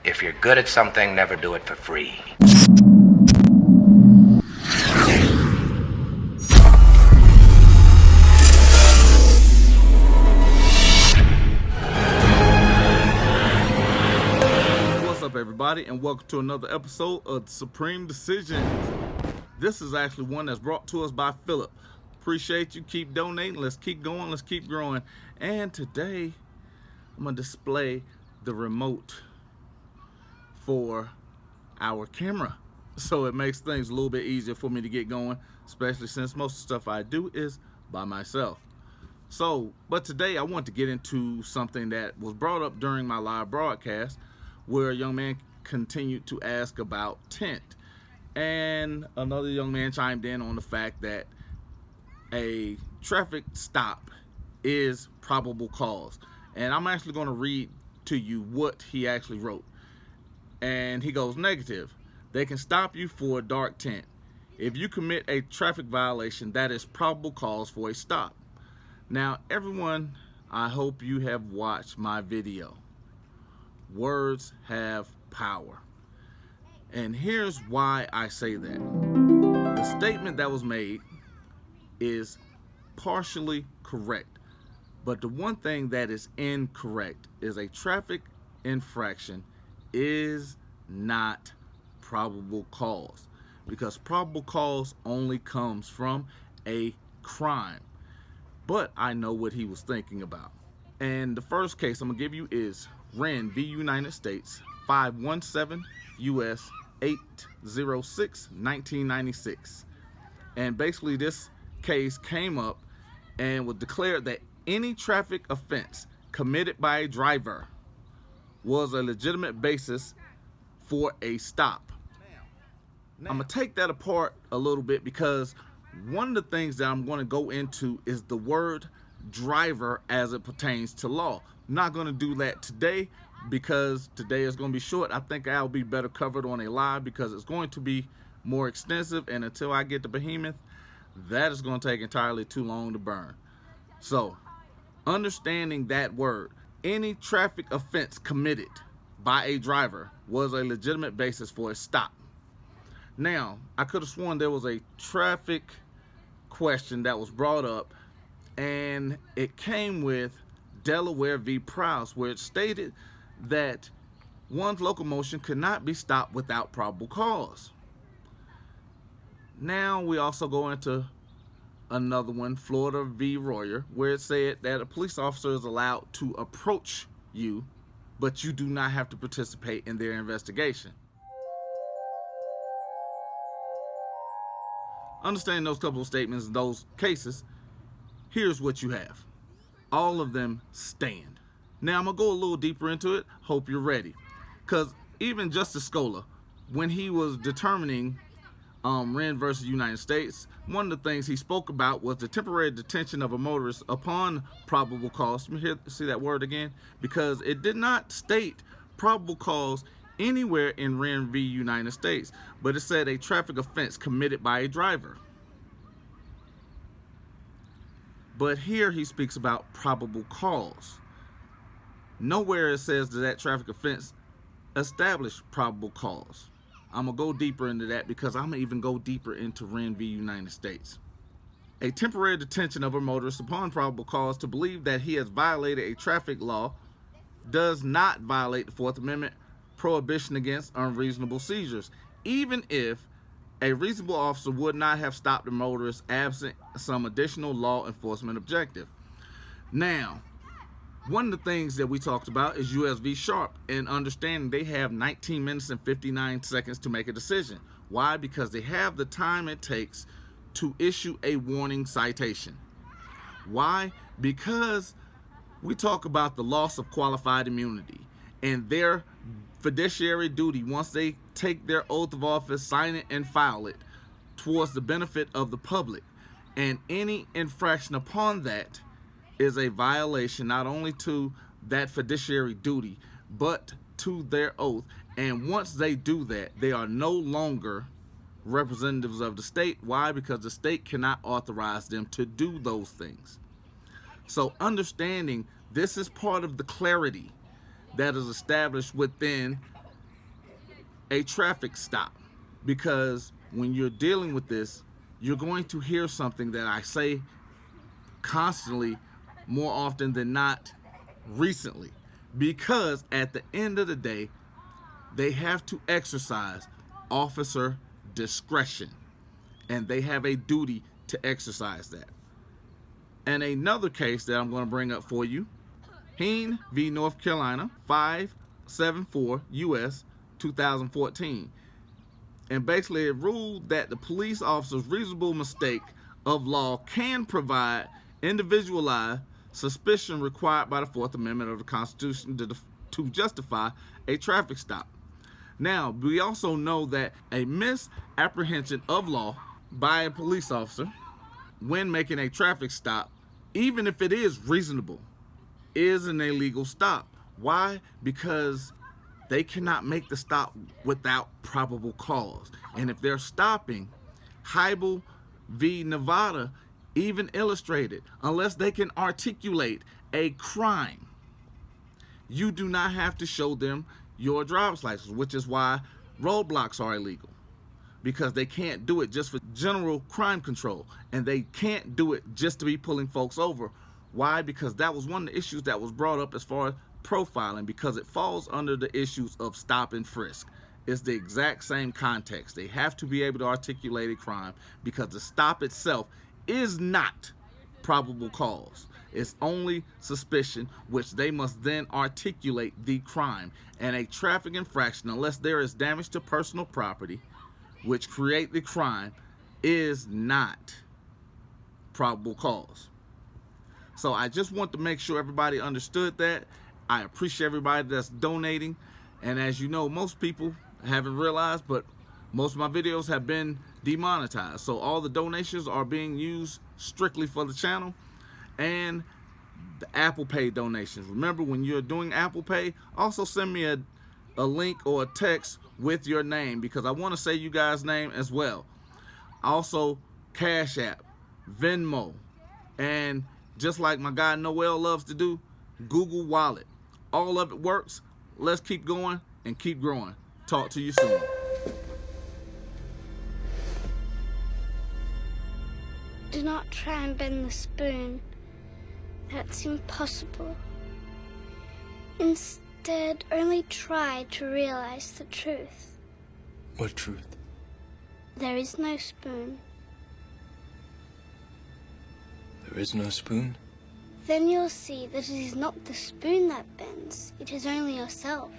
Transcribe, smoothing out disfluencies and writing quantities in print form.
If you're good at something, never do it for free. What's up, everybody, and welcome to another episode of Supreme Decisions. This is actually one that's brought to us by Philip. Appreciate you. Keep donating. Let's keep going. Let's keep growing. And today, I'm going to display the remote for our camera, so it makes things a little bit easier for me to get going, especially since most of the stuff I do is by myself. But today I want to get into something that was brought up during my live broadcast, where a young man continued to ask about tint, and another young man chimed in on the fact that a traffic stop is probable cause. And I'm actually going to read to you what he actually wrote. And he goes, negative. They can stop you for a dark tint. If you commit a traffic violation, that is probable cause for a stop. Now, everyone, I hope you have watched my video. Words have power. And here's why I say that. The statement that was made is partially correct. But the one thing that is incorrect is a traffic infraction is not probable cause, because probable cause only comes from a crime. But I know what he was thinking about. And the first case I'm going to give you is Wren v. United States, 517 U.S. 806, 1996. And basically this case came up and was declared that any traffic offense committed by a driver was a legitimate basis for a stop. I'm going to take that apart a little bit, because one of the things that I'm going to go into is the word driver as it pertains to law. I'm not going to do that today, because today is going to be short. I think I'll be better covered on a live, because it's going to be more extensive, and until I get to Behemoth, that is going to take entirely too long to burn. So, understanding that word, any traffic offense committed by a driver was a legitimate basis for a stop. Now, I could have sworn there was a traffic question that was brought up, and it came with Delaware v. Prowse, where it stated that one's locomotion could not be stopped without probable cause. Now we also go into another one, Florida v. Royer, where it said that a police officer is allowed to approach you, but you do not have to participate in their investigation. Understanding those couple of statements in those cases, here's what you have. All of them stand. Now I'm going to go a little deeper into it. Hope you're ready. Because even Justice Scalia, when he was determining Wren versus United States, one of the things he spoke about was the temporary detention of a motorist upon probable cause. Let me see that word again, because it did not state probable cause anywhere in Wren v. United States, but it said a traffic offense committed by a driver. But here he speaks about probable cause. Nowhere it says that traffic offense established probable cause. I'm going to go deeper into that, because I'm going to even go deeper into Wren v. United States. A temporary detention of a motorist upon probable cause to believe that he has violated a traffic law does not violate the Fourth Amendment prohibition against unreasonable seizures, even if a reasonable officer would not have stopped the motorist absent some additional law enforcement objective. Now, one of the things that we talked about is U.S. v. Sharp, and understanding they have 19 minutes and 59 seconds to make a decision. Why? Because they have the time it takes to issue a warning citation. Why? Because we talk about the loss of qualified immunity and their fiduciary duty, once they take their oath of office, sign it and file it, towards the benefit of the public. And any infraction upon that is a violation not only to that fiduciary duty, but to their oath. And once they do that, they are no longer representatives of the state. Why? Because the state cannot authorize them to do those things. So understanding this is part of the clarity that is established within a traffic stop, because when you're dealing with this, you're going to hear something that I say constantly, more often than not recently, because at the end of the day, they have to exercise officer discretion, and they have a duty to exercise that. And another case that I'm going to bring up for you, Heen v. North Carolina, 574 U.S. 2014. And basically it ruled that the police officer's reasonable mistake of law can provide individualized suspicion required by the Fourth Amendment of the Constitution to justify a traffic stop. Now, we also know that a misapprehension of law by a police officer when making a traffic stop, even if it is reasonable, is an illegal stop. Why? Because they cannot make the stop without probable cause. And if they're stopping, Hybel v. Nevada even illustrated, unless they can articulate a crime, you do not have to show them your driver's license, which is why roadblocks are illegal, because they can't do it just for general crime control, and they can't do it just to be pulling folks over. Why? Because that was one of the issues that was brought up as far as profiling, because it falls under the issues of stop and frisk. It's the exact same context. They have to be able to articulate a crime, because the stop itself is not probable cause. It's only suspicion, which they must then articulate the crime. And a traffic infraction, unless there is damage to personal property, which create the crime, is not probable cause. So I just want to make sure everybody understood that. I appreciate everybody that's donating. And as you know, most people haven't realized, but most of my videos have been demonetized. So all the donations are being used strictly for the channel. And the Apple Pay donations. Remember, when you're doing Apple Pay, also send me a link or a text with your name, because I want to say you guys' name as well. Also, Cash App, Venmo, and just like my guy Noel loves to do, Google Wallet. All of it works. Let's keep going and keep growing. Talk to you soon. Do not try and bend the spoon. That's impossible. Instead, only try to realize the truth. What truth? There is no spoon. There is no spoon? Then you'll see that it is not the spoon that bends, it is only yourself.